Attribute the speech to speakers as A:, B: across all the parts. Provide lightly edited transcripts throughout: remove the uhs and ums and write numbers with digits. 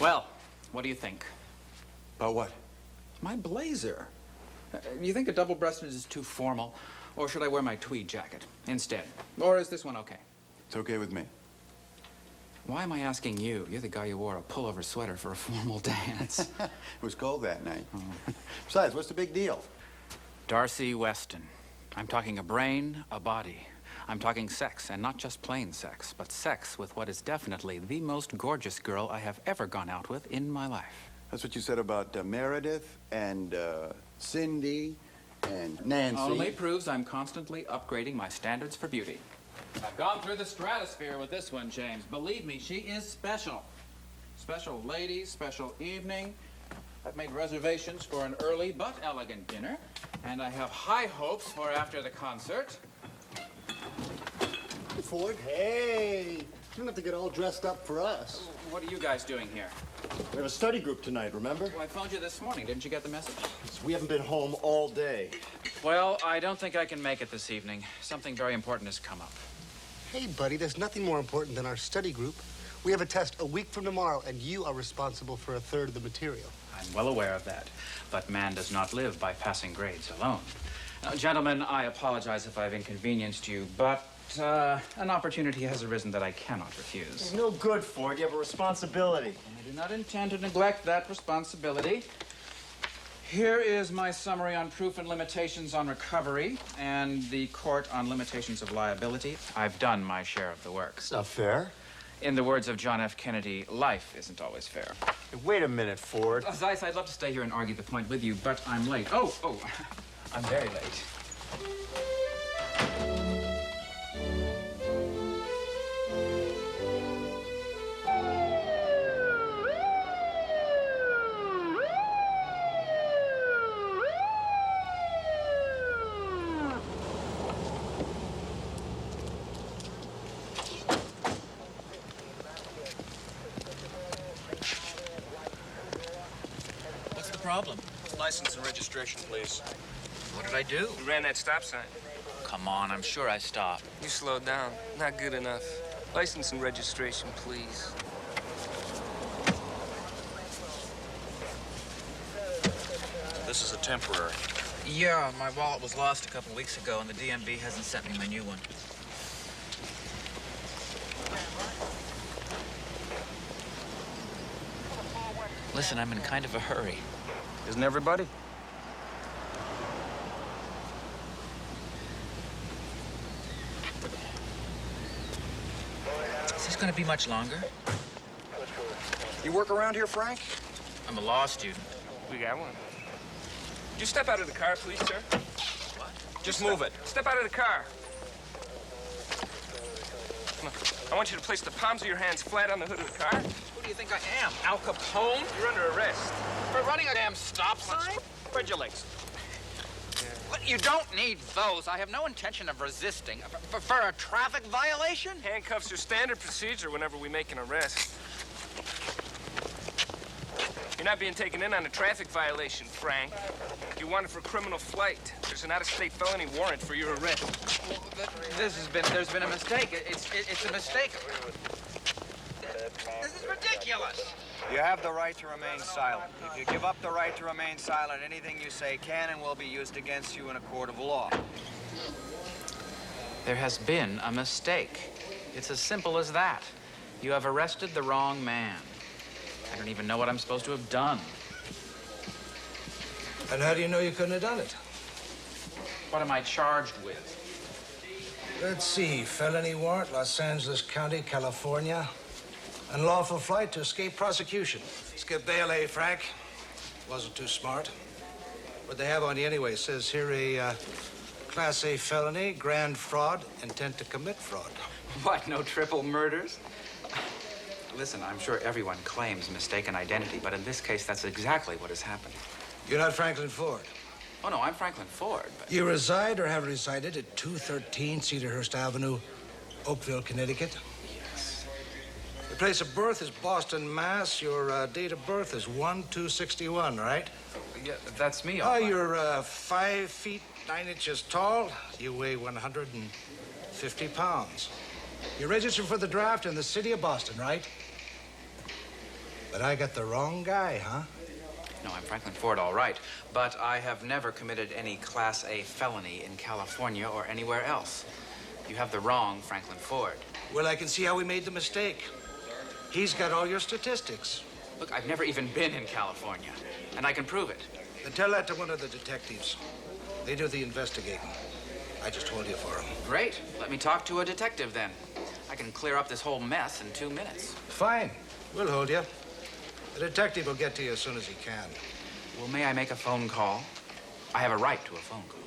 A: Well, what do you think?
B: About what?
A: My blazer. You think a double-breasted is too formal? Or should I wear my tweed jacket instead? Or is this one okay?
B: It's okay with me.
A: Why am I asking you? You're the guy who wore a pullover sweater for a formal dance.
B: It was cold that night. Besides, what's the big deal?
A: Darcy Weston. I'm talking a brain, a body. I'm talking sex, and not just plain sex, but sex with what is definitely the most gorgeous girl I have ever gone out with in my life.
B: That's what you said about Meredith and Cindy and Nancy.
A: Only proves I'm constantly upgrading my standards for beauty. I've gone through the stratosphere with this one, James. Believe me, she is special. Special lady, special evening. I've made reservations for an early but elegant dinner, and I have high hopes for after the concert.
C: Ford, hey, you don't have to get all dressed up for us.
A: What are you guys doing here?
C: We have a study group tonight, remember?
A: Well, I phoned you this morning. Didn't you get the message?
C: We haven't been home all day.
A: Well, I don't think I can make it this evening. Something very important has come up.
D: Hey, buddy, there's nothing more important than our study group. We have a test a week from tomorrow, and you are responsible for a third of the material.
A: I'm well aware of that, but man does not live by passing grades alone. Gentlemen, I apologize if I've inconvenienced you, but an opportunity has arisen that I cannot refuse.
C: It's no good, Ford. You have a responsibility.
A: I do not intend to neglect that responsibility. Here is my summary on proof and limitations on recovery and the court on limitations of liability. I've done my share of the work.
C: It's not fair.
A: In the words of John F. Kennedy, life isn't always fair.
C: Hey, wait a minute, Ford.
A: Zeiss, I'd love to stay here and argue the point with you, but I'm late. Oh, I'm very late. Problem?
E: License and registration, please.
A: What did I do?
E: You ran that stop sign.
A: Come on, I'm sure I stopped.
E: You slowed down. Not good enough. License and registration, please.
F: This is a temporary.
A: Yeah, my wallet was lost a couple weeks ago, and the DMV hasn't sent me my new one. Listen, I'm in kind of a hurry.
E: Isn't everybody?
A: Is this going to be much longer?
F: You work around here, Frank?
A: I'm a law student.
E: We got one. Would you step out of the car, please, sir?
A: What?
E: Just move it. Step out of the car. Come on. I want you to place the palms of your hands flat on the hood of the car.
A: Who do you think I am, Al Capone?
E: You're under arrest.
A: For running a damn stop sign? Spread your legs. But you don't need those. I have no intention of resisting. For a traffic violation?
E: Handcuffs are standard procedure whenever we make an arrest. You're not being taken in on a traffic violation, Frank. You wanted for criminal flight. There's an out-of-state felony warrant for your arrest.
A: Well, there's been a mistake. It's a mistake. This is ridiculous.
F: You have the right to remain silent. If you give up the right to remain silent, anything you say can and will be used against you in a court of law.
A: There has been a mistake. It's as simple as that. You have arrested the wrong man. I don't even know what I'm supposed to have done.
G: And how do you know you couldn't have done it?
A: What am I charged with?
G: Let's see. Felony warrant, Los Angeles County, California. Unlawful flight to escape prosecution. Skip bail, eh, Frank? Wasn't too smart. What they have on you anyway says here a Class A felony, grand fraud, intent to commit fraud.
A: What, no triple murders? Listen, I'm sure everyone claims mistaken identity, but in this case, that's exactly what has happened.
G: You're not Franklin Ford.
A: Oh, no, I'm Franklin Ford, but...
G: You reside or have resided at 213 Cedarhurst Avenue, Oakville, Connecticut?
A: Yes.
G: Your place of birth is Boston, Mass. Your date of birth is 1/2/61, right?
A: Yeah, that's me, all
G: Oh,
A: right.
G: you're 5 feet 9 inches tall. You weigh 150 pounds. You're registered for the draft in the city of Boston, right? But I got the wrong guy, huh?
A: No, I'm Franklin Ford, all right. But I have never committed any Class A felony in California or anywhere else. You have the wrong Franklin Ford.
G: Well, I can see how we made the mistake. He's got all your statistics.
A: Look, I've never even been in California, and I can prove it.
G: Then tell that to one of the detectives. They do the investigating. I just hold you for him.
A: Great. Let me talk to a detective, then. I can clear up this whole mess in 2 minutes.
G: Fine. We'll hold you. The detective will get to you as soon as he can.
A: Well, may I make a phone call? I have a right to a phone call.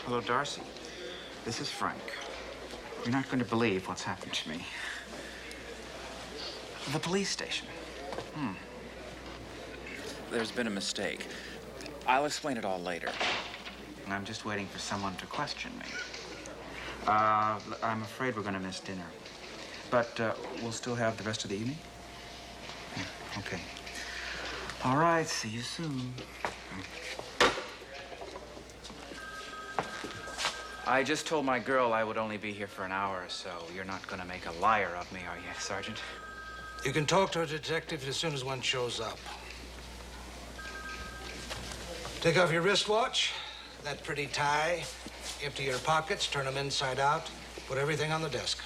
A: Hello, Darcy. This is Frank. You're not going to believe what's happened to me. The police station. There's been a mistake. I'll explain it all later. I'm just waiting for someone to question me. I'm afraid we're going to miss dinner. But we'll still have the rest of the evening? Yeah, okay. All right, see you soon. I just told my girl I would only be here for an hour or so. You're not going to make a liar of me, are you, Sergeant?
G: You can talk to a detective as soon as one shows up. Take off your wristwatch, that pretty tie, empty your pockets, turn them inside out, put everything on the desk.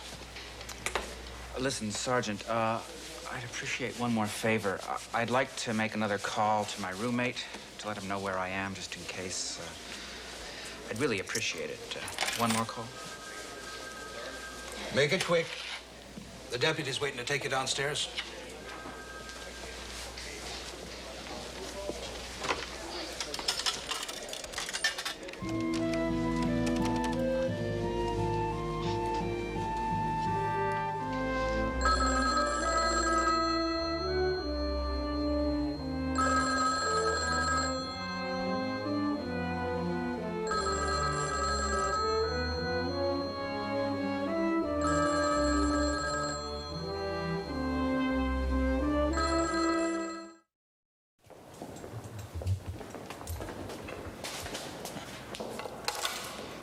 A: Listen, Sergeant, I'd appreciate one more favor. I'd like to make another call to my roommate to let him know where I am, just in case. I'd really appreciate it. One more call?
G: Make it quick. The deputy's waiting to take you downstairs.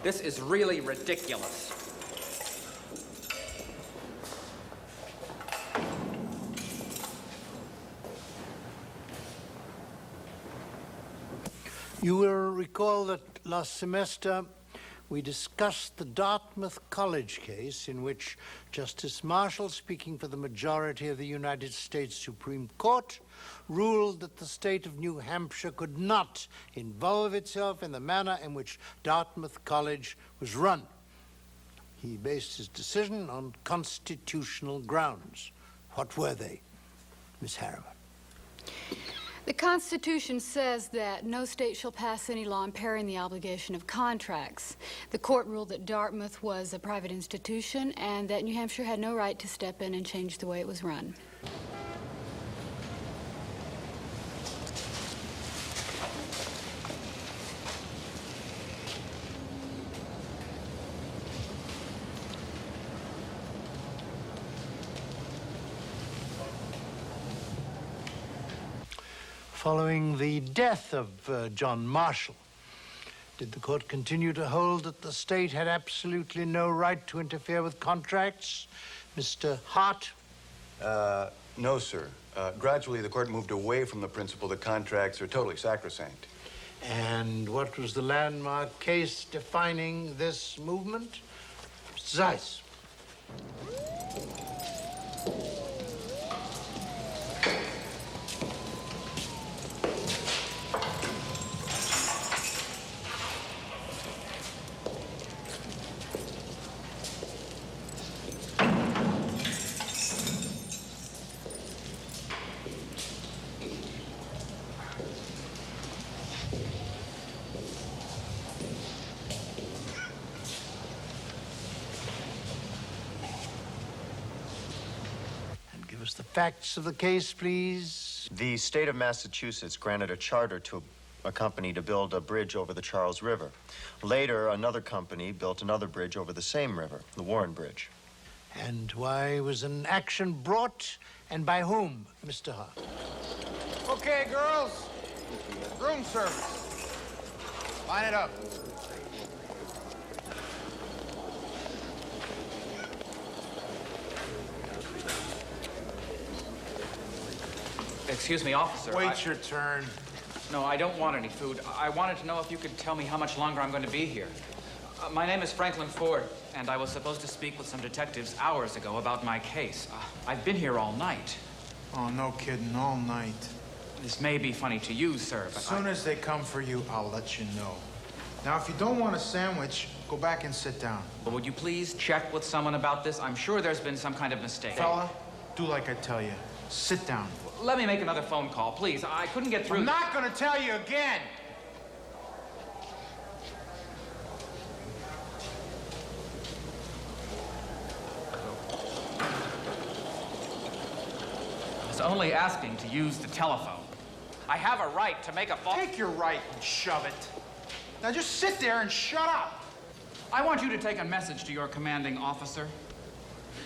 A: This is really ridiculous.
C: You will recall that last semester
H: we discussed the Dartmouth College case in which Justice Marshall, speaking for the majority of the United States Supreme Court, ruled that the state of New Hampshire could not involve itself in the manner in which Dartmouth College was run. He based his decision on constitutional grounds. What were they, Miss Harriman?
I: The Constitution says that no state shall pass any law impairing the obligation of contracts. The court ruled that Dartmouth was a private institution and that New Hampshire had no right to step in and change the way it was run.
H: Following the death of John Marshall, did the court continue to hold that the state had absolutely no right to interfere with contracts? Mr. Hart?
B: No, sir. Gradually, the court moved away from the principle that contracts are totally sacrosanct.
H: And what was the landmark case defining this movement? Mr. Zeiss. The facts of the case, please.
J: The state of Massachusetts granted a charter to a company to build a bridge over the Charles River. Later, another company built another bridge over the same river, the Warren Bridge.
H: And why was an action brought, and by whom, Mr. Hart?
K: Okay, girls. Room service. Line it up.
A: Excuse me, officer.
K: Wait your turn.
A: No, I don't want any food. I wanted to know if you could tell me how much longer I'm going to be here. My name is Franklin Ford, and I was supposed to speak with some detectives hours ago about my case. I've been here all night.
K: Oh, no kidding, all night.
A: This may be funny to you, sir, but
K: As soon as they come for you, I'll let you know. Now, if you don't want a sandwich, go back and sit down.
A: Would you please check with someone about this? I'm sure there's been some kind of mistake.
K: Fella, do like I tell you. Sit down.
A: Let me make another phone call, please. I couldn't get through.
K: I'm not gonna tell you again!
A: I was only asking to use the telephone. I have a right to make a phone.
K: Take your right and shove it. Now just sit there and shut up.
A: I want you to take a message to your commanding officer.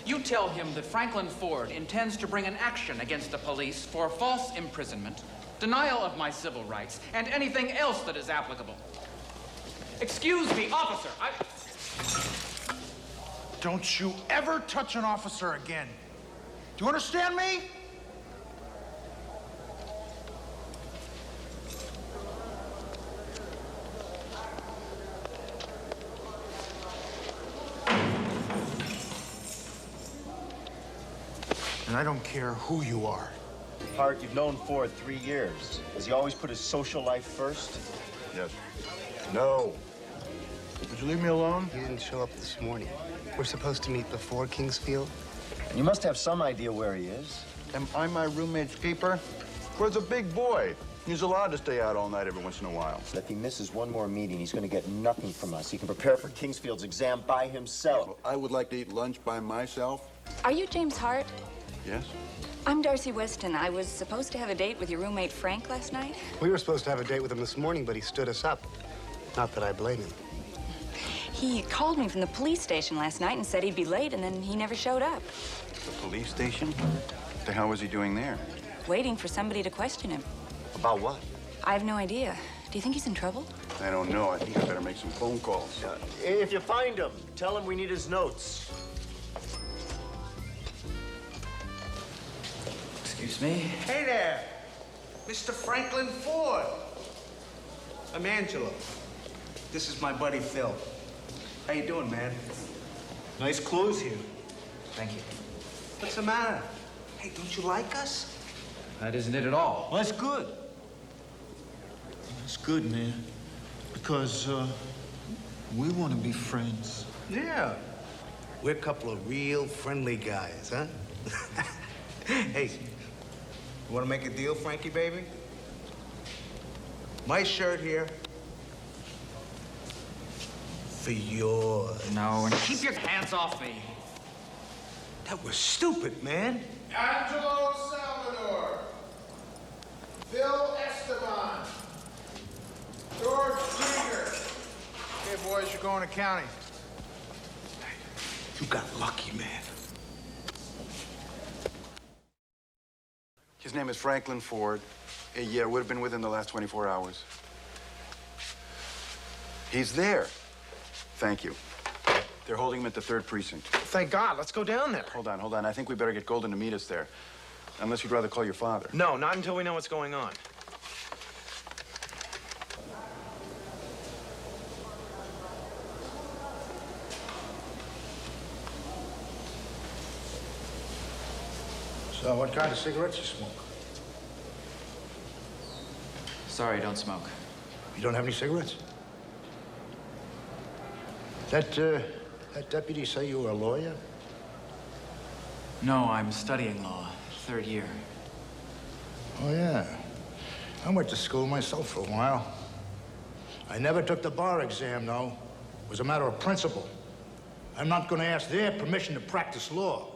A: You tell him that Franklin Ford intends to bring an action against the police for false imprisonment, denial of my civil rights, and anything else that is applicable. Excuse me, officer.
K: Don't you ever touch an officer again. Do you understand me? And I don't care who you are.
J: Hart, you've known Ford 3 years. Has he always put his social life first?
B: Yes. No. Would you leave me alone?
D: He didn't show up this morning. We're supposed to meet before Kingsfield.
J: You must have some idea where he is.
B: Am I my roommate's keeper? Ford's a big boy. He's allowed to stay out all night every once in a while.
J: If he misses one more meeting, he's going to get nothing from us. He can prepare for Kingsfield's exam by himself.
B: Well, I would like to eat lunch by myself.
L: Are you James Hart?
B: Yes?
L: I'm Darcy Weston. I was supposed to have a date with your roommate Frank last night.
D: We were supposed to have a date with him this morning, but he stood us up. Not that I blame him.
L: He called me from the police station last night and said he'd be late, and then he never showed up.
B: The police station? What the hell was he doing there?
L: Waiting for somebody to question him.
J: About what?
L: I have no idea. Do you think he's in trouble?
B: I don't know. I think I better make some phone calls.
J: If you find him, tell him we need his notes.
A: Excuse me?
K: Hey there, Mr. Franklin Ford. I'm Angelo. This is my buddy Phil.
G: How you doing, man? Nice clothes here.
A: Thank you.
G: What's the matter? Hey, don't you like us?
A: That isn't it at all.
G: Well, that's good.
K: It's good, man. Because, we want to be friends.
G: Yeah. We're a couple of real friendly guys, huh? Hey, you want to make a deal, Frankie, baby? My shirt here for yours.
A: No, and keep your hands off me.
G: That was stupid, man.
K: Angelo Salvador. Phil Esteban. George Jr. Okay, boys, you're going to county.
G: You got lucky, man.
B: His name is Franklin Ford. Yeah, would have been within the last 24 hours. He's there. Thank you. They're holding him at the 3rd precinct.
K: Thank God. Let's go down there.
B: Hold on. I think we better get Golden to meet us there. Unless you'd rather call your father.
K: No, not until we know what's going on.
G: So, what kind of cigarettes you smoke?
A: Sorry, don't smoke.
G: You don't have any cigarettes? That deputy say you were a lawyer?
A: No, I'm studying law. 3rd year.
G: Oh, yeah. I went to school myself for a while. I never took the bar exam, though. It was a matter of principle. I'm not going to ask their permission to practice law.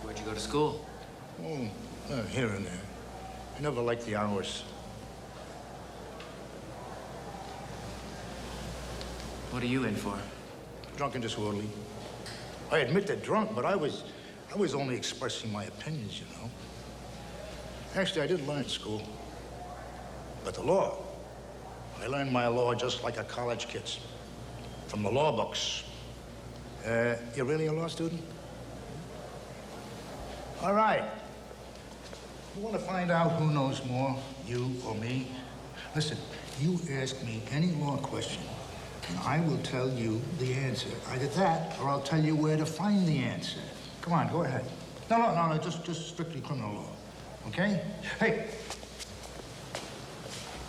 A: Where'd you go to school?
G: Oh, here and there. I never liked the hours.
A: What are you in for?
G: Drunk and disorderly. I admit they're drunk, but I was only expressing my opinions, you know. Actually, I did learn at school. But the law, I learned my law just like a college kid's. From the law books. You really a law student? All right. You want to find out who knows more, you or me? Listen, you ask me any law question, and I will tell you the answer. Either that, or I'll tell you where to find the answer. Come on, go ahead. No, just strictly criminal law, okay? Hey,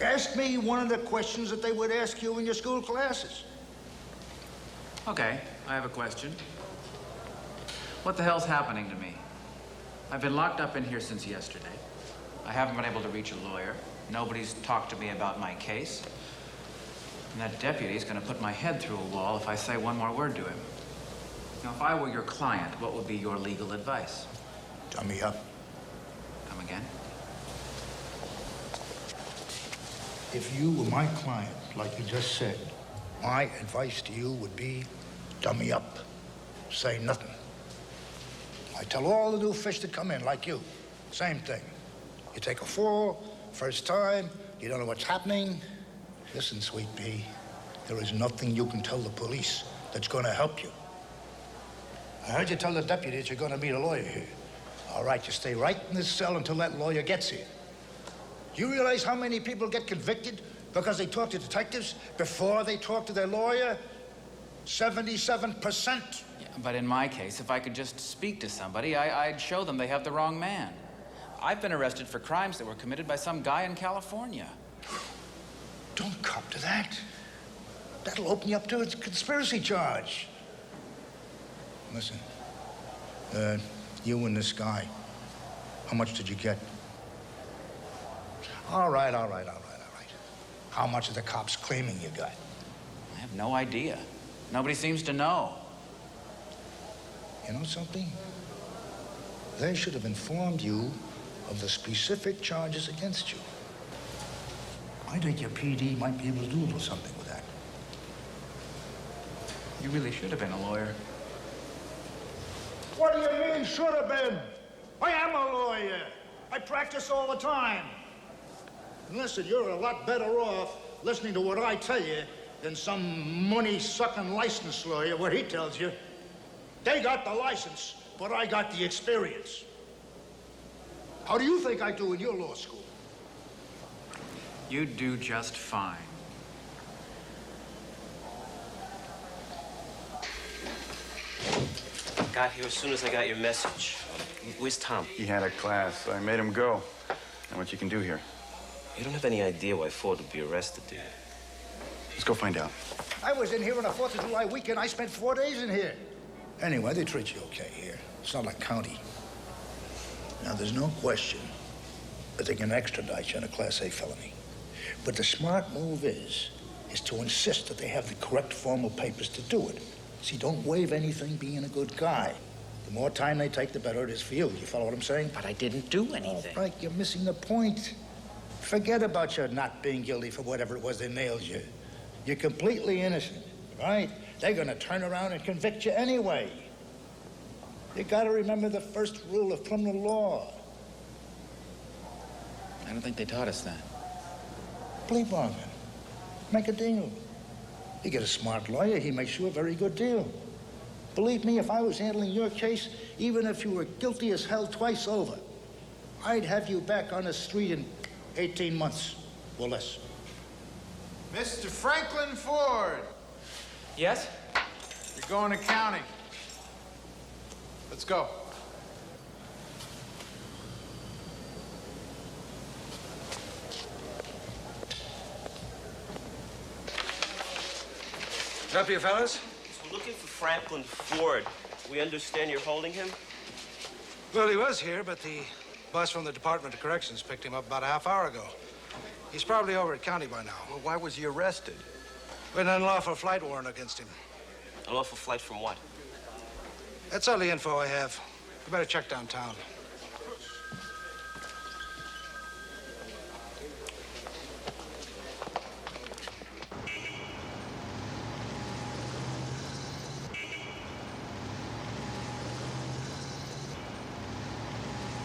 G: ask me one of the questions that they would ask you in your school classes.
A: Okay, I have a question. What the hell's happening to me? I've been locked up in here since yesterday. I haven't been able to reach a lawyer. Nobody's talked to me about my case. And that deputy's gonna put my head through a wall if I say one more word to him. Now, if I were your client, what would be your legal advice?
G: Dummy up.
A: Come again?
G: If you were my client, like you just said, my advice to you would be dummy up. Say nothing. I tell all the new fish that come in, like you, same thing. You take a fall, first time, you don't know what's happening. Listen, sweet pea, there is nothing you can tell the police that's going to help you. I heard you tell the deputy that you're going to meet a lawyer here. All right, you stay right in this cell until that lawyer gets here. Do you realize how many people get convicted because they talk to detectives before they talk to their lawyer? 77%.
A: Yeah, but in my case, if I could just speak to somebody, I'd show them they have the wrong man. I've been arrested for crimes that were committed by some guy in California.
G: Don't cop to that. That'll open you up to a conspiracy charge. Listen, you and this guy, how much did you get? All right. How much are the cops claiming you got?
A: I have no idea. Nobody seems to know.
G: You know something? They should have informed you of the specific charges against you. I think your PD might be able to do a little something with that.
A: You really should have been a lawyer.
G: What do you mean, should have been? I am a lawyer. I practice all the time. And listen, you're a lot better off listening to what I tell you than some money-sucking license lawyer, what he tells you. They got the license, but I got the experience. How do you think I do in your law school?
A: You do just fine.
M: got here as soon as I got your message. Where's Tom?
B: He had a class, so I made him go. And what you can do here.
M: You don't have any idea why Ford would be arrested, do you?
B: Let's go find out.
N: I was in here on a 4th of July weekend. I spent 4 days in here. Anyway, they treat you okay here. It's not like county. Now, there's no question that they can extradite you on a Class A felony. But the smart move is to insist that they have the correct formal papers to do it. See, don't waive anything being a good guy. The more time they take, the better it is for you. You follow what I'm saying?
A: But I didn't do anything.
N: Oh, Frank, you're missing the point. Forget about your not being guilty for whatever it was that nailed you. You're completely innocent, right? They're gonna turn around and convict you anyway. You gotta remember the first rule of criminal law.
A: I don't think they taught us that.
N: Plea bargain. Make a deal. You get a smart lawyer, he makes you a very good deal. Believe me, if I was handling your case, even if you were guilty as hell twice over, I'd have you back on the street in 18 months or less.
K: Mr. Franklin Ford.
E: Yes?
K: You're going to county. Let's go.
G: Up you fellas?
M: We're looking for Franklin Ford. We understand you're holding him?
G: Well, he was here, but the bus from the Department of Corrections picked him up about a half hour ago. He's probably over at county by now.
B: Well, why was he arrested?
G: With an unlawful flight warrant against him.
M: Unlawful flight from what?
G: That's all the info I have. You better check downtown.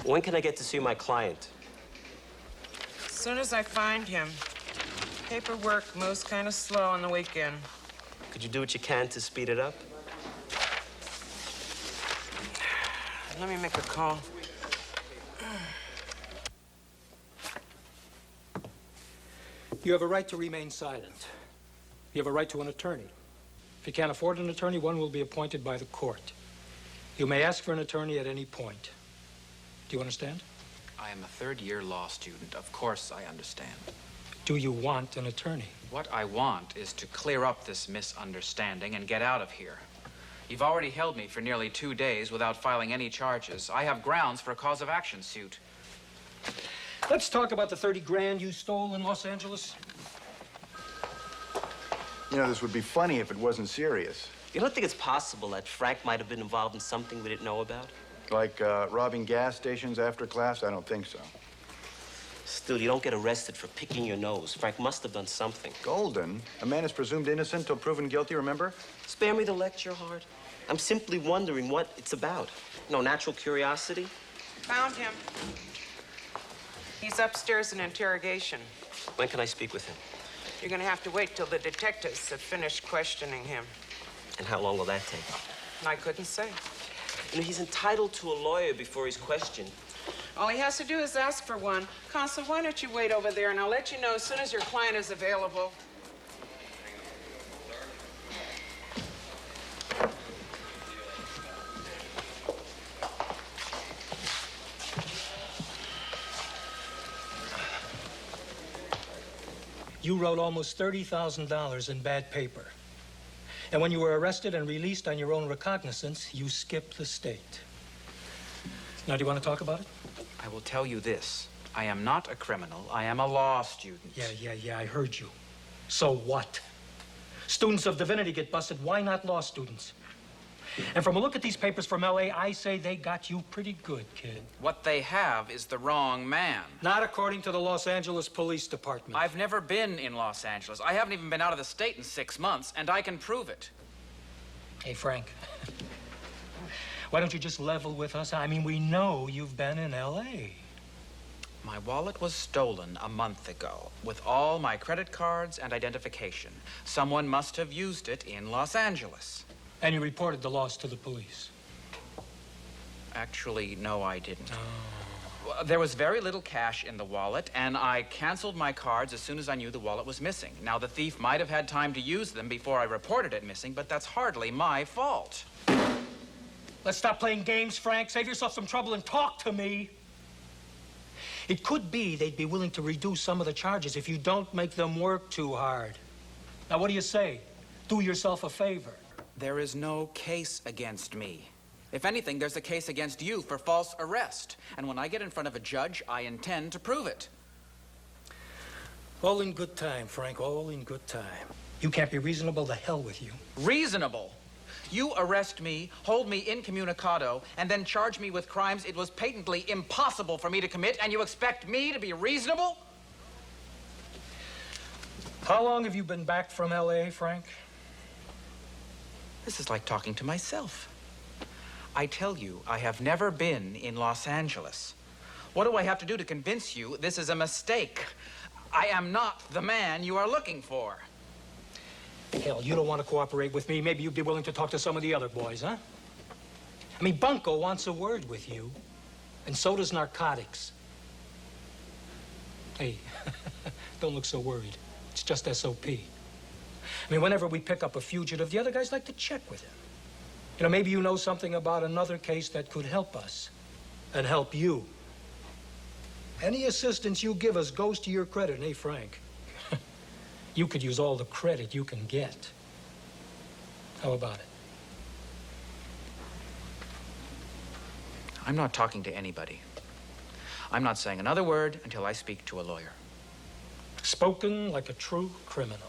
M: When can I get to see my client?
O: As soon as I find him. Paperwork moves kind of slow on the weekend.
M: Could you do what you can to speed it up?
O: Let me make a call.
P: You have a right to remain silent. You have a right to an attorney. If you can't afford an attorney, one will be appointed by the court. You may ask for an attorney at any point. Do you understand?
A: I am a third-year law student. Of course I understand.
P: Do you want an attorney?
A: What I want is to clear up this misunderstanding and get out of here. You've already held me for nearly 2 days without filing any charges. I have grounds for a cause of action suit.
P: Let's talk about the 30 grand you stole in Los Angeles.
B: You know, this would be funny if it wasn't serious.
M: You don't think it's possible that Frank might have been involved in something we didn't know about?
B: Like robbing gas stations after class? I don't think so.
M: Still, you don't get arrested for picking your nose. Frank must have done something.
B: Golden, a man is presumed innocent till proven guilty, remember?
M: Spare me the lecture, Hart. I'm simply wondering what it's about. No natural curiosity?
O: Found him. He's upstairs in interrogation.
M: When can I speak with him?
O: You're gonna have to wait till the detectives have finished questioning him.
M: And how long will that take?
O: I couldn't say.
M: You know, he's entitled to a lawyer before he's questioned.
O: All he has to do is ask for one. Consul, why don't you wait over there, and I'll let you know as soon as your client is available.
P: You wrote almost $30,000 in bad paper. And when you were arrested and released on your own recognizance, you skipped the state. Now, do you want to talk about it?
A: I will tell you this. I am not a criminal. I am a law student.
P: Yeah, I heard you. So what? Students of divinity get busted. Why not law students? And from a look at these papers from L.A., I say they got you pretty good, kid.
A: What they have is the wrong man.
P: Not according to the Los Angeles Police Department.
A: I've never been in Los Angeles. I haven't even been out of the state in 6 months, and I can prove it.
P: Hey, Frank. Why don't you just level with us? I mean, we know you've been in L.A.
A: My wallet was stolen a month ago, with all my credit cards and identification. Someone must have used it in Los Angeles.
P: And you reported the loss to the police?
A: Actually, no, I didn't. Oh. There was very little cash in the wallet, and I canceled my cards as soon as I knew the wallet was missing. Now, the thief might have had time to use them before I reported it missing, but that's hardly my fault.
P: Let's stop playing games, Frank. Save yourself some trouble and talk to me. It could be they'd be willing to reduce some of the charges if you don't make them work too hard. Now, what do you say? Do yourself a favor.
A: There is no case against me. If anything, there's a case against you for false arrest. And when I get in front of a judge, I intend to prove it.
P: All in good time, Frank, all in good time. You can't be reasonable, the hell with you.
A: Reasonable? You arrest me, hold me incommunicado, and then charge me with crimes it was patently impossible for me to commit, and you expect me to be reasonable?
P: How long have you been back from L.A., Frank?
A: This is like talking to myself. I tell you, I have never been in Los Angeles. What do I have to do to convince you this is a mistake? I am not the man you are looking for.
P: Hell, you don't want to cooperate with me. Maybe you'd be willing to talk to some of the other boys, huh? I mean, Bunko wants a word with you, and so does narcotics. Hey, don't look so worried. It's just SOP. I mean, whenever we pick up a fugitive, the other guys like to check with him. You know, maybe you know something about another case that could help us and help you. Any assistance you give us goes to your credit, hey, Frank? You could use all the credit you can get. How about it?
A: I'm not talking to anybody. I'm not saying another word until I speak to a lawyer.
P: Spoken like a true criminal.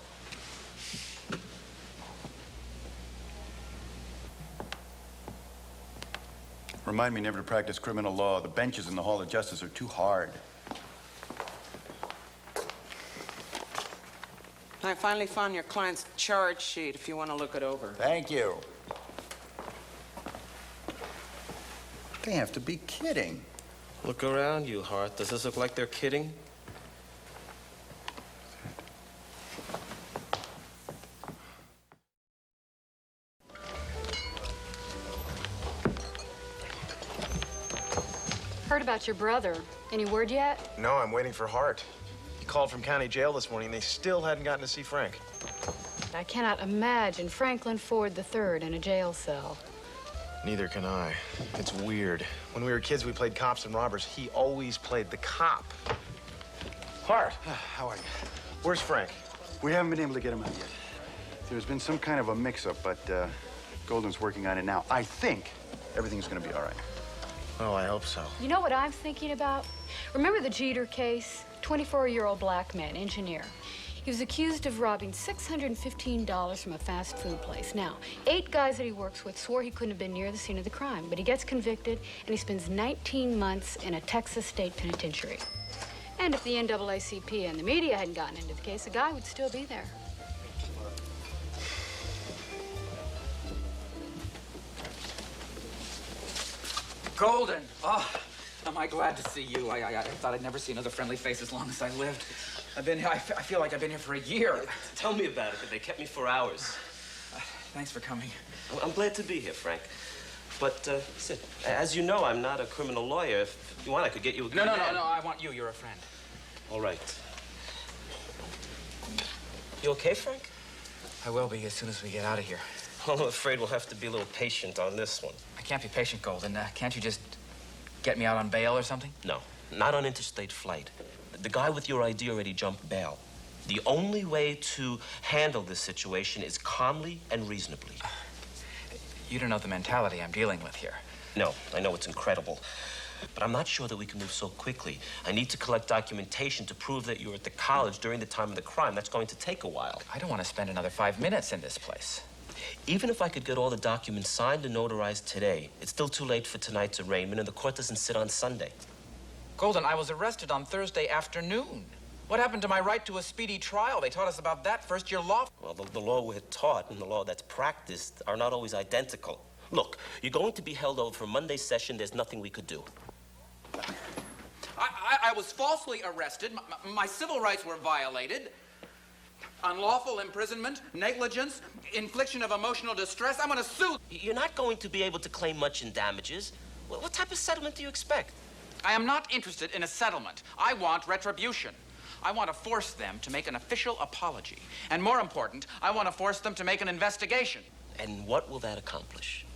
B: Remind me never to practice criminal law. The benches in the Hall of Justice are too hard.
O: I finally found your client's charge sheet if you want to look it over.
B: Thank you. They have to be kidding.
M: Look around you, Hart. Does this look like they're kidding?
I: Heard about your brother. Any word yet?
Q: No, I'm waiting for Hart. He called from county jail this morning. They still hadn't gotten to see Frank.
I: I cannot imagine Franklin Ford III in a jail cell.
Q: Neither can I. It's weird. When we were kids, we played cops and robbers. He always played the cop. Hart,
B: How are you?
Q: where's Frank?
B: We haven't been able to get him out yet. There's been some kind of a mix-up, but Golden's working on it now. I think everything's going to be all right.
Q: Oh, I hope so.
I: You know what I'm thinking about? Remember the Jeter case? 24-year-old black man, engineer. He was accused of robbing $615 from a fast food place. Now, 8 guys that he works with swore he couldn't have been near the scene of the crime, but he gets convicted, and he spends 19 months in a Texas state penitentiary. And if the NAACP and the media hadn't gotten into the case, the guy would still be there.
A: Golden! Oh, am I glad to see you. I thought I'd never see another friendly face as long as I lived. I've been here, I feel like I've been here for a year.
M: Tell me about it. They kept me for hours.
A: Thanks for coming.
M: I'm glad to be here, Frank. But, listen, as you know, I'm not a criminal lawyer. If you want, I could get you a good
A: No,
M: man.
A: I want you. You're a friend.
M: All right. You okay, Frank?
A: I will be as soon as we get out of here.
M: Well, I'm afraid we'll have to be a little patient on this one.
A: I can't be patient, Golden. Can't you just get me out on bail or something?
M: No, not on interstate flight. The guy with your ID already jumped bail. The only way to handle this situation is calmly and reasonably.
A: You don't know the mentality I'm dealing with here.
M: No, I know it's incredible. But I'm not sure that we can move so quickly. I need to collect documentation to prove that you were at the college during the time of the crime. That's going to take a while.
A: I don't want to spend another 5 minutes in this place.
M: Even if I could get all the documents signed and notarized today, it's still too late for tonight's arraignment, and the court doesn't sit on Sunday.
A: Golden, I was arrested on Thursday afternoon. What happened to my right to a speedy trial? They taught us about that first-year law.
M: Well, the law we're taught and the law that's practiced are not always identical. Look, you're going to be held over for Monday's session. There's nothing we could do.
A: I was falsely arrested. My civil rights were violated. Unlawful imprisonment, negligence, infliction of emotional distress. I'm going to sue.
M: You're not going to be able to claim much in damages. What type of settlement do you expect?
A: I am not interested in a settlement. I want retribution. I want to force them to make an official apology. And more important, I want to force them to make an investigation.
M: And what will that accomplish?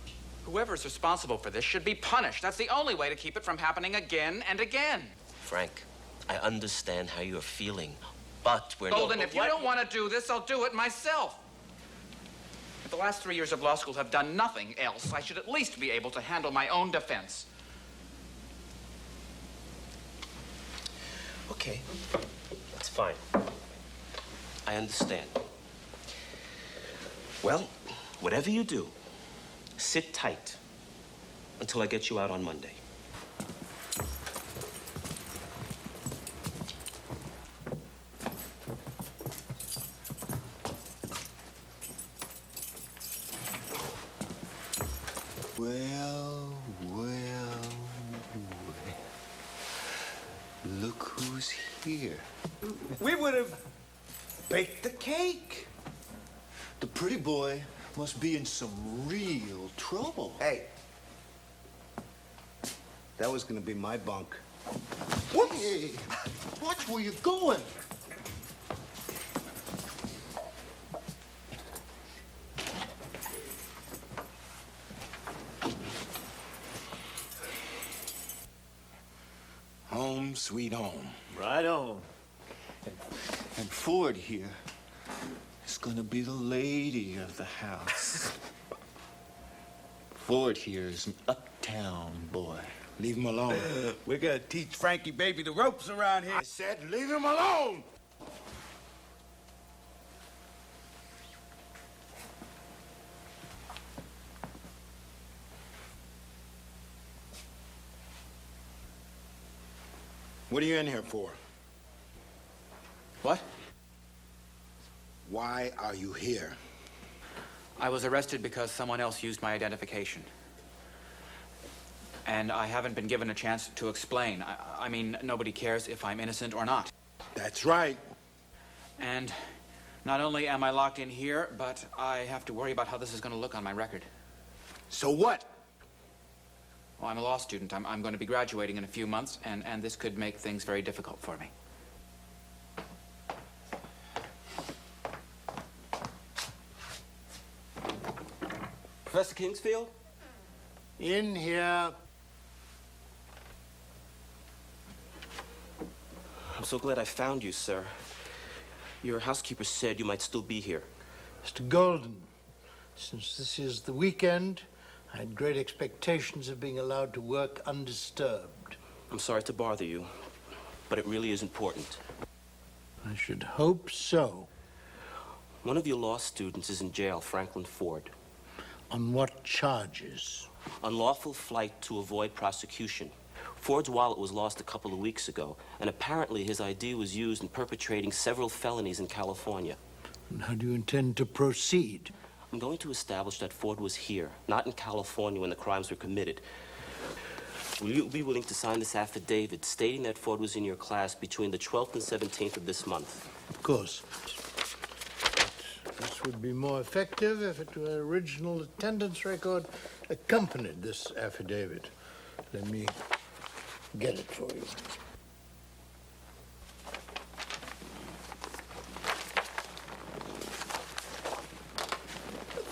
A: Whoever's responsible for this should be punished. That's the only way to keep it from happening again and again.
M: Frank, I understand how you're feeling, but we're
A: Golden, if you don't want to do this, I'll do it myself. If the last 3 years of law school have done nothing else, I should at least be able to handle my own defense.
M: Okay, that's fine. I understand. Well, whatever you do, sit tight until I get you out on Monday.
R: Well, well, well. Look who's here.
C: We would have baked the cake. The pretty boy must be in some real trouble.
D: Hey, that was gonna be my bunk.
C: What? Watch where you're going.
N: Home, sweet home.
C: Right on. And Ford here is gonna be the lady of the house. Ford here is an uptown boy.
N: Leave him alone.
R: We're gonna teach Frankie Baby the ropes around here.
N: I said leave him alone! What are you in here for?
A: What?
N: Why are you here?
A: I was arrested because someone else used my identification. And I haven't been given a chance to explain. I mean, nobody cares if I'm innocent or not.
N: That's right.
A: And not only am I locked in here, but I have to worry about how this is going to look on my record.
N: So what?
A: Well, I'm a law student. I'm going to be graduating in a few months, and this could make things very difficult for me.
M: Professor Kingsfield?
H: In here.
M: I'm so glad I found you, sir. Your housekeeper said you might still be here.
H: Mr. Golden, since this is the weekend, I had great expectations of being allowed to work undisturbed.
M: I'm sorry to bother you, but it really is important.
H: I should hope so.
M: One of your law students is in jail, Franklin Ford.
H: On what charges?
M: Unlawful flight to avoid prosecution. Ford's wallet was lost a couple of weeks ago, and apparently his ID was used in perpetrating several felonies in California.
H: And how do you intend to proceed?
M: I'm going to establish that Ford was here, not in California when the crimes were committed. Will you be willing to sign this affidavit stating that Ford was in your class between the 12th and 17th of this month?
H: Of course. But this would be more effective if it were original attendance record accompanied this affidavit. Let me get it for you.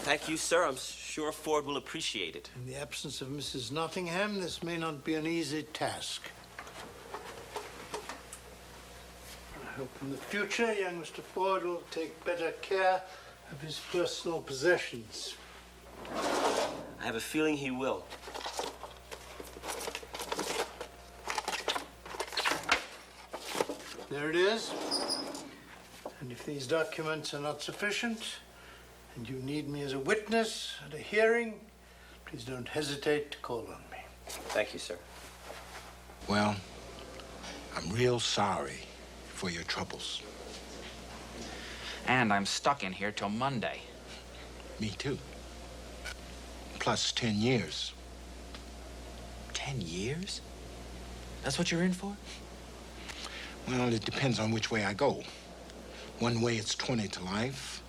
M: Thank you, sir. I'm sure Ford will appreciate it.
H: In the absence of Mrs. Nottingham, this may not be an easy task. I hope in the future young Mr. Ford will take better care of his personal possessions.
M: I have a feeling he will.
H: There it is. And if these documents are not sufficient, and you need me as a witness at a hearing, please don't hesitate to call on me.
M: Thank you, sir.
N: Well, I'm real sorry for your troubles.
A: And I'm stuck in here till Monday.
N: Me too. Plus 10 years.
A: 10 years? That's what you're in for?
N: Well, it depends on which way I go. One way it's 20 to life.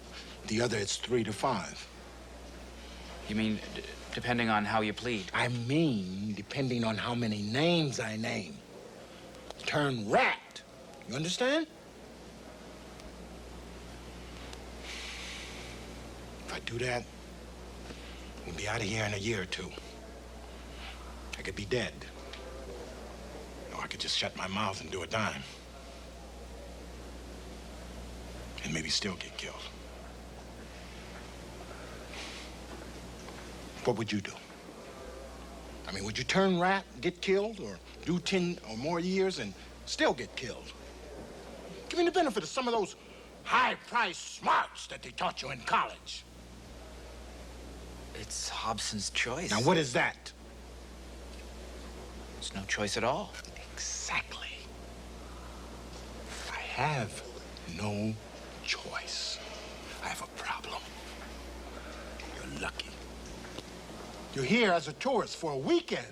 N: The other it's 3 to 5.
A: You mean depending on how you plead?
N: I mean depending on how many names I name. Turn rat. You understand? If I do that,
G: We'll be out of here in a year or two. I could be dead. Or I could just shut my mouth and do a dime. And maybe still get killed. What would you do? I mean, would you turn rat, get killed, or do 10 or more years and still get killed? Give me the benefit of some of those high-priced smarts that they taught you in college.
A: It's Hobson's choice.
G: Now, what is that?
A: It's no choice at all.
G: Exactly. I have no choice. I have a problem. You're lucky. You're here as a tourist for a weekend.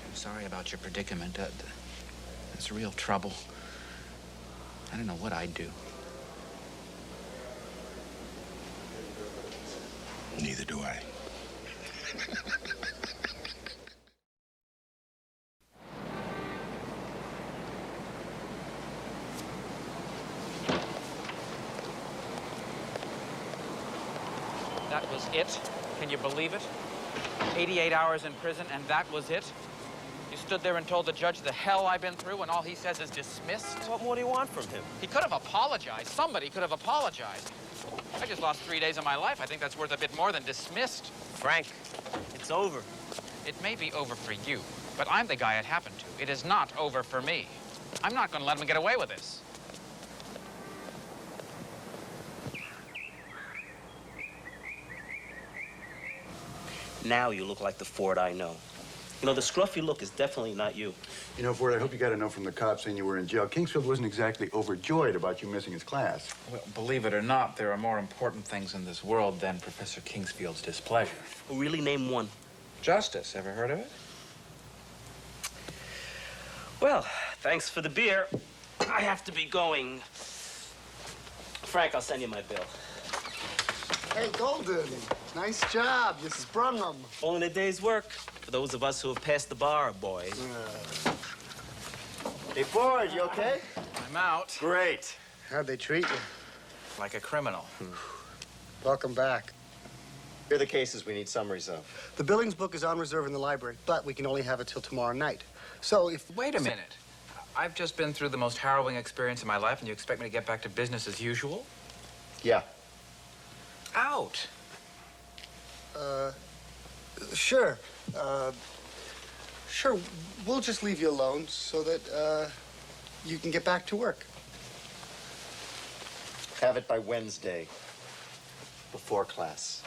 A: I'm sorry about your predicament. It's real trouble. I don't know what I'd do.
G: Neither do I.
A: That was it? Can you believe it? 88 hours in prison, and that was it? You stood there and told the judge the hell I've been through, and all he says is dismissed?
M: What more do you want from him?
A: He could have apologized. Somebody could have apologized. I just lost 3 days of my life. I think that's worth a bit more than dismissed.
M: Frank, it's over.
A: It may be over for you, but I'm the guy it happened to. It is not over for me. I'm not going to let him get away with this.
M: Now you look like the Ford I know. You know, the scruffy look is definitely not you.
B: You know, Ford, I hope you got a note from the cops saying you were in jail. Kingsfield wasn't exactly overjoyed about you missing his class.
A: Well, believe it or not, there are more important things in this world than Professor Kingsfield's displeasure.
M: Well, really, name one.
A: Justice. Ever heard of it?
M: Well, thanks for the beer. I have to be going. Frank, I'll send you my bill.
D: Hey, Golden, nice job. You sprung them.
M: Only a day's work for those of us who have passed the bar, boys.
J: Hey, Ford, you okay?
A: I'm out.
J: Great.
D: How'd they treat you?
A: Like a criminal.
D: Welcome back.
J: Here are the cases we need summaries of.
D: The Billings book is on reserve in the library, but we can only have it till tomorrow night. So if...
A: Wait a minute. I've just been through the most harrowing experience of my life, and you expect me to get back to business as usual?
J: Yeah.
A: Out.
D: Sure. Sure, we'll just leave you alone so that, you can get back to work.
J: Have it by Wednesday, before class.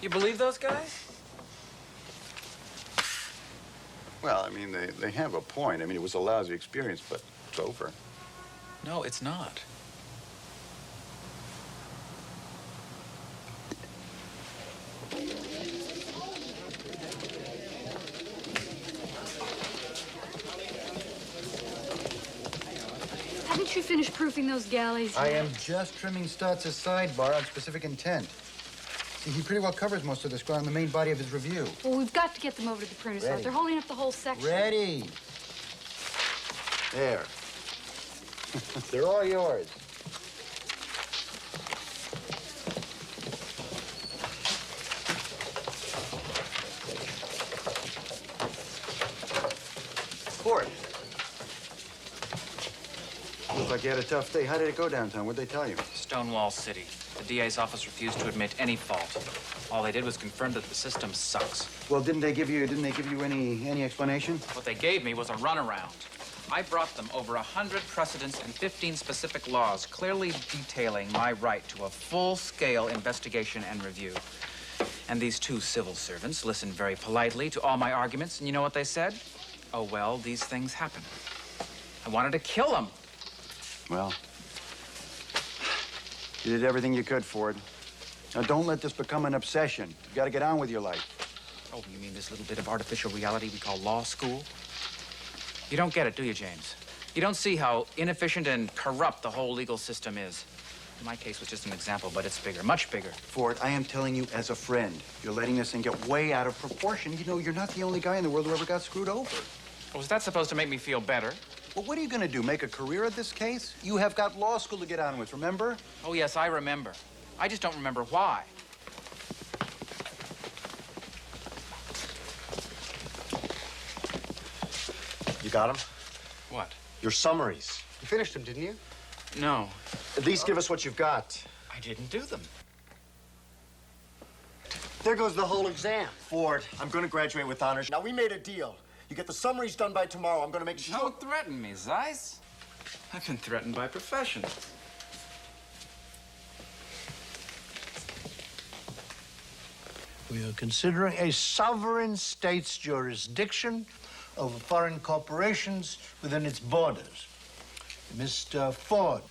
A: You believe those guys?
B: Well, I mean, they have a point. I mean, it was a lousy experience, but it's over.
A: No, it's not.
I: Haven't you finished proofing those galleys yet?
B: I am just trimming Stott's sidebar on specific intent. See, he pretty well covers most of this ground in the main body of his review.
I: Well, we've got to get them over to the printer's house.
B: Ready.
I: They're holding up the whole section.
B: Ready. There. They're all yours. Ford. Looks like you had a tough day. How did it go downtown? What'd they tell you?
A: Stonewall City. The DA's office refused to admit any fault. All they did was confirm that the system sucks.
B: Well, didn't they give you any explanation?
A: What they gave me was a runaround. I brought them over 100 precedents and 15 specific laws, clearly detailing my right to a full-scale investigation and review. And these two civil servants listened very politely to all my arguments, and you know what they said? Oh, well, these things happen. I wanted to kill them.
B: Well, you did everything you could, Ford. Now, don't let this become an obsession. You gotta get on with your life.
A: Oh, you mean this little bit of artificial reality we call law school? You don't get it, do you, James? You don't see how inefficient and corrupt the whole legal system is. My case was just an example, but it's bigger, much bigger.
B: Ford, I am telling you as a friend, you're letting this thing get way out of proportion. You know, you're not the only guy in the world who ever got screwed over.
A: Was that supposed to make me feel better?
B: Well, what are you going to do, make a career of this case? You have got law school to get on with, remember?
A: Oh, yes, I remember. I just don't remember why.
J: You got them?
A: What?
J: Your summaries.
D: You finished them, didn't you?
A: No.
J: At least give us what you've got.
A: I didn't do them.
D: There goes the whole exam.
J: Ford, I'm going to graduate with honors. Now, we made a deal. You get the summaries done by tomorrow. I'm going to make sure...
A: Don't threaten me, Zeiss. I've been threatened by profession.
H: We are considering a sovereign state's jurisdiction over foreign corporations within its borders. Mr. Ford,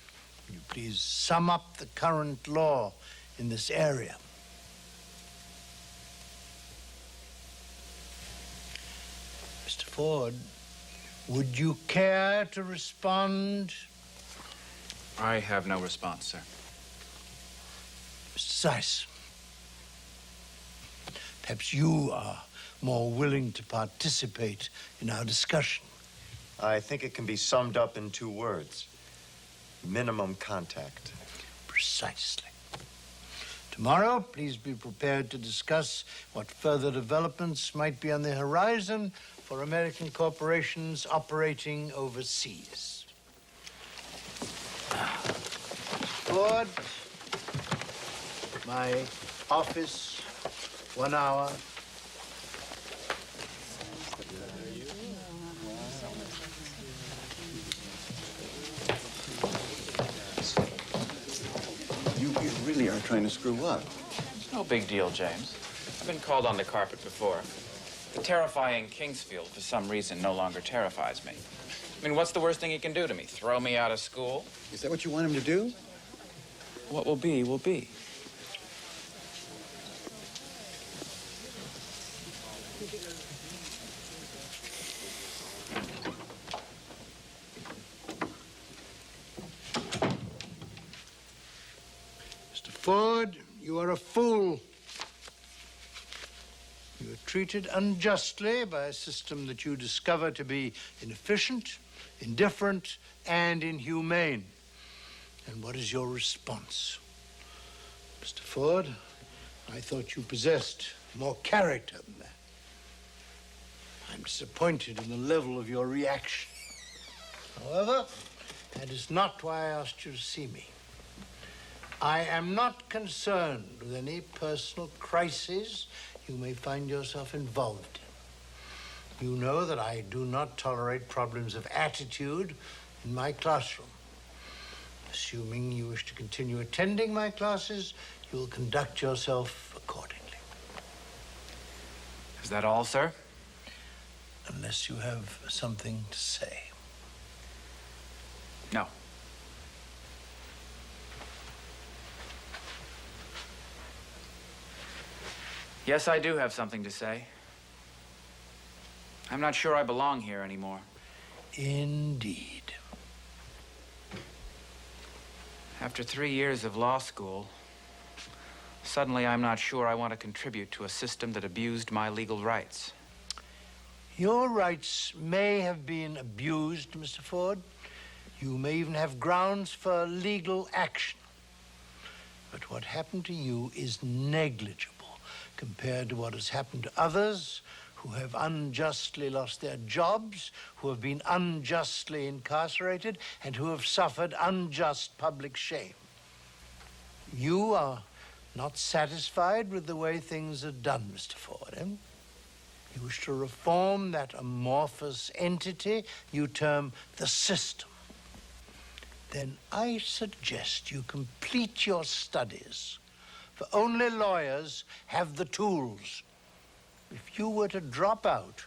H: will you please sum up the current law in this area? Mr. Ford, would you care to respond?
A: I have no response, sir.
H: Mr. Zeiss, perhaps you are more willing to participate in our discussion.
J: I think it can be summed up in 2 words. Minimum contact.
H: Precisely. Tomorrow, please be prepared to discuss what further developments might be on the horizon for American corporations operating overseas. Ford, my office, 1 hour.
B: You really are trying to screw up.
A: It's no big deal, James. I've been called on the carpet before. The terrifying Kingsfield, for some reason, no longer terrifies me. I mean, what's the worst thing he can do to me? Throw me out of school?
B: Is that what you want him to do?
A: What will be, will be.
H: Mr. Ford, you are a fool. You were treated unjustly by a system that you discover to be inefficient, indifferent, and inhumane. And what is your response? Mr. Ford, I thought you possessed more character than that. I'm disappointed in the level of your reaction. However, that is not why I asked you to see me. I am not concerned with any personal crises you may find yourself involved in. You know that I do not tolerate problems of attitude in my classroom. Assuming you wish to continue attending my classes, you will conduct yourself accordingly.
A: Is that all, sir?
H: Unless you have something to say.
A: No. Yes, I do have something to say. I'm not sure I belong here anymore.
H: Indeed.
A: After 3 years of law school, suddenly I'm not sure I want to contribute to a system that abused my legal rights.
H: Your rights may have been abused, Mr. Ford. You may even have grounds for legal action. But what happened to you is negligible compared to what has happened to others who have unjustly lost their jobs, who have been unjustly incarcerated, and who have suffered unjust public shame. You are not satisfied with the way things are done, Mr. Ford, eh? You wish to reform that amorphous entity you term the system. Then I suggest you complete your studies, for only lawyers have the tools. If you were to drop out,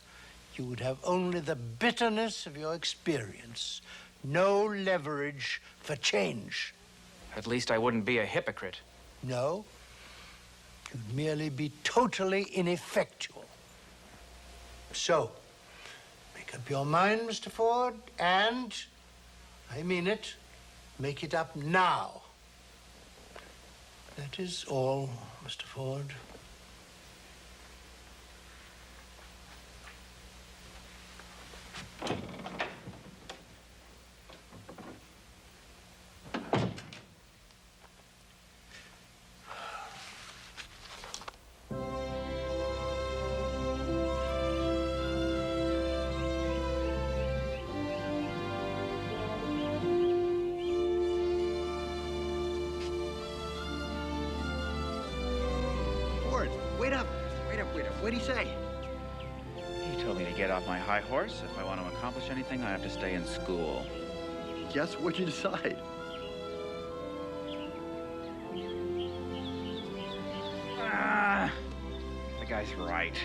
H: you would have only the bitterness of your experience, no leverage for change.
A: At least I wouldn't be a hypocrite.
H: No, you'd merely be totally ineffectual. So, make up your mind, Mr. Ford, and, I mean it, make it up now. That is all, Mr. Ford.
S: Ford, wait up. Wait up, wait up. What'd he say?
T: He told me to get off my high horse. If I want to accomplish anything, I have to stay in school.
B: Yes, what'd you decide?
T: The guy's right.